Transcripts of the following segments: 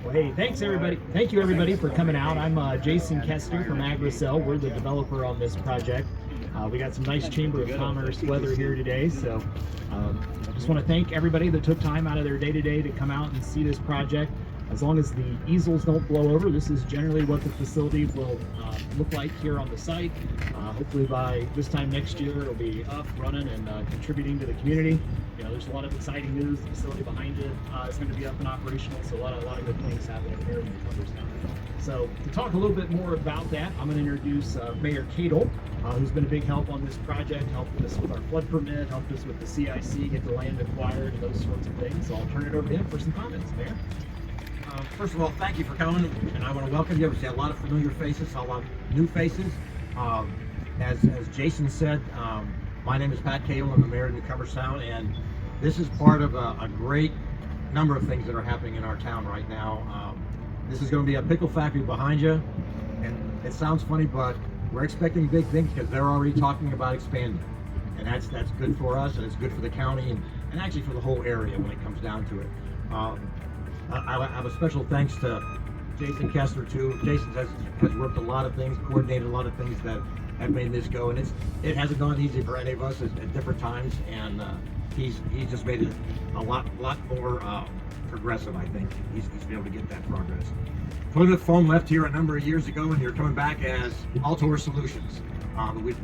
Well, hey, thanks everybody. Thank you everybody for coming out. I'm Jason Kester from Agricel. We're the developer on this project. We got some nice Chamber of Commerce weather here today, so I just want to thank everybody that took time out of their day-to-day to come out and see this project. As long as the easels don't blow over, this is generally what the facility will look like here on the site. Hopefully by this time next year, it'll be up, running, and contributing to the community. You know, there's a lot of exciting news. The facility behind it is going to be up and operational, so a lot of good things happening here in Newcomerstown. So to talk a little bit more about that, I'm going to introduce Mayor Cadle, who's been a big help on this project, helped us with our flood permit, helped us with the CIC, get the land acquired, and those sorts of things. So I'll turn it over to him for some comments, Mayor. First of all, thank you for coming, and I want to welcome you. We see a lot of familiar faces, a lot of new faces. As Jason said, my name is Pat Cable. I'm the mayor of Newcomerstown, and this is part of a great number of things that are happening in our town right now. This is going to be a pickle factory behind you, and it sounds funny, but we're expecting big things because they're already talking about expanding, and that's good for us, and it's good for the county, and actually for the whole area when it comes down to it. I have a special thanks to Jason Kester too. Jason has worked a lot of things, coordinated a lot of things that have made this go, and it hasn't gone easy for any of us at different times, and he's just made it a lot more progressive. I think he's been able to get that progress. Plymouth Foam left here a number of years ago, and you're coming back as Altor Solutions.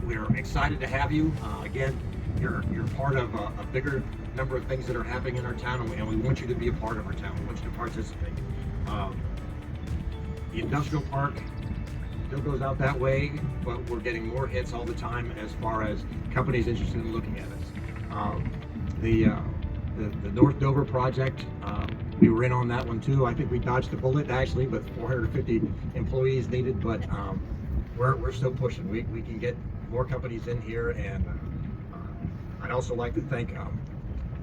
We're excited to have you again. You're part of a bigger number of things that are happening in our town, and we want you to be a part of our town. We want you to participate. The industrial park still goes out that way, but we're getting more hits all the time as far as companies interested in looking at us. The North Dover project, we were in on that one too. I think we dodged a bullet actually, with 450 employees needed, but we're still pushing. We can get more companies in here, and I'd also like to thank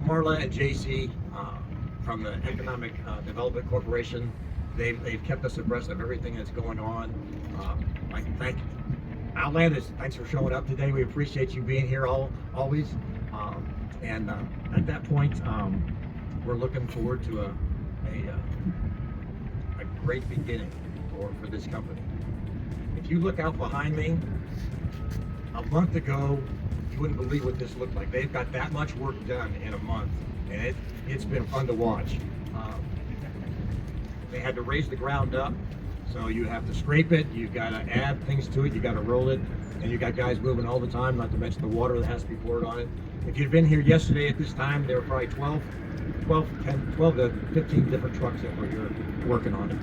Marla and JC from the Economic Development Corporation. They've kept us abreast of everything that's going on. I can thank Outlandis. Thanks for showing up today. We appreciate you being here always. And at that point, we're looking forward to a great beginning for this company. If you look out behind me, a month ago, you wouldn't believe what this looked like. They've got that much work done in a month, and it's been fun to watch. They had to raise the ground up, so you have to scrape it, you got to add things to it, you got to roll it, and you got guys moving all the time, not to mention the water that has to be poured on it. If you'd been here yesterday at this time, there were probably 12 to 15 different trucks that were here working on it.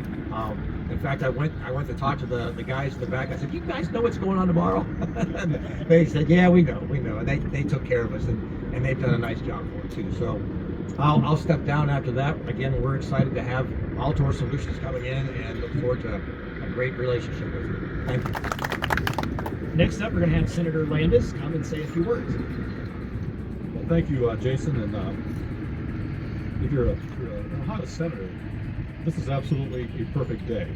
In fact, I went to talk to the guys in the back. I said, "You guys know what's going on tomorrow?" And they said, "Yeah, we know." And they took care of us, and they've done a nice job for it too. So I'll step down after that. Again, we're excited to have Altor Solutions coming in, and look forward to a great relationship with you. Thank you. Next up, we're going to have Senator Landis come and say a few words. Well, thank you, Jason. And if you're an Ohio senator, this is absolutely a perfect day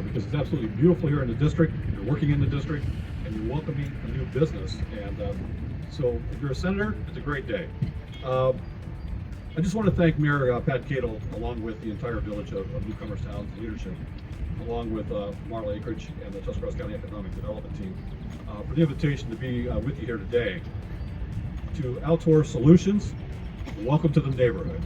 because it's absolutely beautiful here in the district. You're working in the district, and you're welcoming a new business. And so, if you're a senator, it's a great day. I just want to thank Mayor Pat Cadle, along with the entire village of Newcomerstown's leadership, along with Marla Acreage and the Tuscarawas County Economic Development Team, for the invitation to be with you here today. To Altor Solutions, welcome to the neighborhood.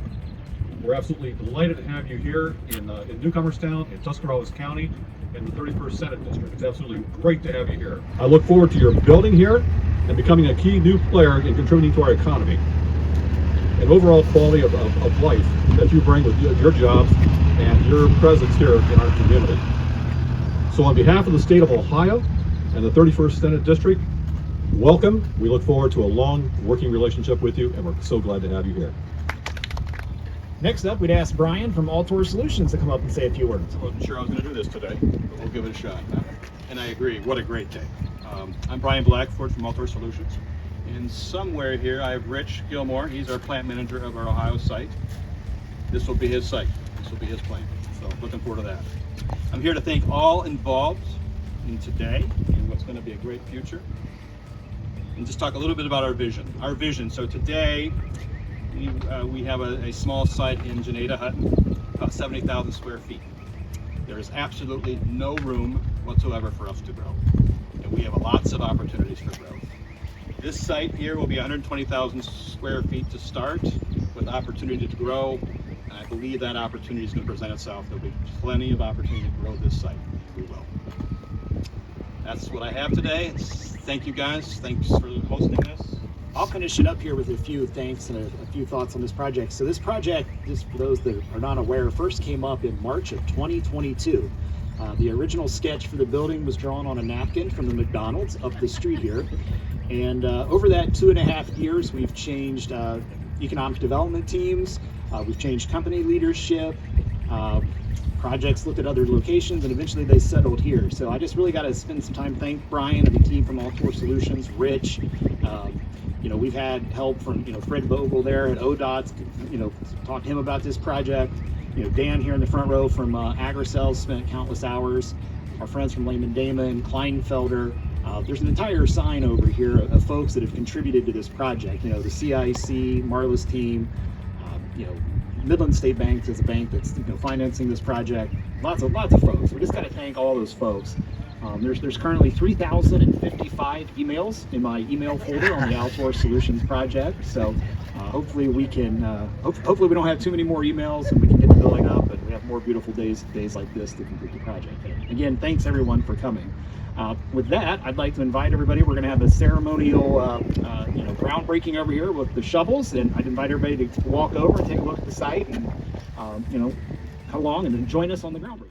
We're absolutely delighted to have you here in Newcomerstown, in Tuscarawas County, in the 31st Senate District. It's absolutely great to have you here. I look forward to your building here and becoming a key new player in contributing to our economy and overall quality of life that you bring with your jobs and your presence here in our community. So on behalf of the state of Ohio and the 31st Senate District, welcome. We look forward to a long working relationship with you, and we're so glad to have you here. Next up, we'd ask Brian from Altor Solutions to come up and say a few words. I wasn't sure I was going to do this today, but we'll give it a shot. And I agree, what a great day. I'm Brian Blackford from Altor Solutions. And somewhere here I have Rich Gilmore. He's our plant manager of our Ohio site. This will be his site. This will be his plant. So looking forward to that. I'm here to thank all involved in today and what's going to be a great future. And just talk a little bit about our vision. Our vision. So today we have a small site in Janeda Hutton. about 70,000 square feet. There is absolutely no room whatsoever for us to grow. And we have lots of opportunities for growth. This site here will be 120,000 square feet to start, with opportunity to grow. And I believe that opportunity is going to present itself. There'll be plenty of opportunity to grow this site. We will. That's what I have today. Thank you guys. Thanks for hosting this. I'll finish it up here with a few thanks and a few thoughts on this project. So this project, just for those that are not aware, first came up in March of 2022. The original sketch for the building was drawn on a napkin from the McDonald's up the street here. And over that 2.5 years, we've changed economic development teams, we've changed company leadership, projects looked at other locations, and eventually they settled here. So I just really got to spend some time, thank Brian and the team from Altor Solutions, Rich. You know, we've had help from, you know, Fred Vogel there at ODOT, you know, talk to him about this project. You know, Dan here in the front row from Agricel spent countless hours. Our friends from Lehman Damon, Kleinfelder. There's an entire sign over here of folks that have contributed to this project. You know, the CIC, Marla's team, you know, Midland State Bank is a bank that's, you know, financing this project. Lots of folks. We just got to thank all those folks. There's currently 3,055 emails in my email folder on the Altor Solutions project. So hopefully we can, hopefully we don't have too many more emails and we can get the building up and we have more beautiful days like this to complete the project. And again, thanks everyone for coming. With that, I'd like to invite everybody. We're going to have a ceremonial, you know, groundbreaking over here with the shovels, and I'd invite everybody to walk over and take a look at the site and, you know, come along and join us on the groundbreaking.